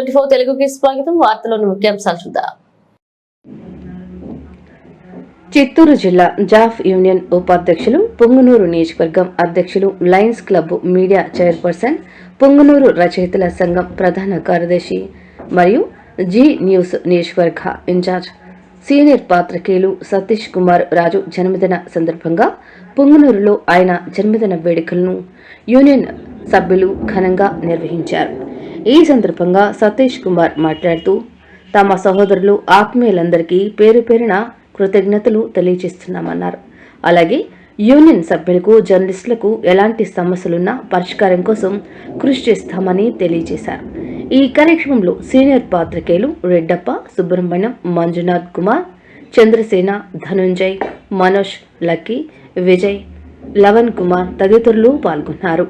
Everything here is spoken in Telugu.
N24 తెలుగుకి స్వాగతం. వార్తలోని ముఖ్యాంశాలు చూద్దాం. చిత్తూరు జిల్లా జాఫ్ యూనియన్ ఉపాధ్యక్షులు, పుంగనూరు నియోజకవర్గం అధ్యక్షులు, Lions club media chairperson, Punganur రచయితల సంఘం ప్రధాన కార్యదర్శి మరియు జీ న్యూస్ నియోజకవర్గ ఇన్ఛార్జ్ సీనియర్ పాత్రికేయులు సతీష్ కుమార్ రాజు జన్మదిన సందర్భంగా పుంగనూరులో ఆయన జన్మదిన వేడుకలను యూనియన్ సభ్యులు ఘనంగా నిర్వహించారు. ఈ సందర్భంగా సతీష్ కుమార్ మాట్లాడుతూ తమ సహోదరులు ఆత్మీయులందరికీ పేరు పేరున కృతజ్ఞతలు తెలియజేస్తున్నామన్నారు. అలాగే యూనియన్ సభ్యులకు, జర్నలిస్టులకు ఎలాంటి సమస్యలున్నా పరిష్కారం కోసం కృషి చేస్తామని తెలియజేశారు. ఈ కార్యక్రమంలో సీనియర్ పాత్రికేయులు రెడ్డప్ప, సుబ్రహ్మణ్యం, మంజునాథ్ కుమార్, చంద్రసేన, ధనుంజయ్, మనోజ్, లక్కీ, విజయ్, లవన్ కుమార్ తదితరులు పాల్గొన్నారు.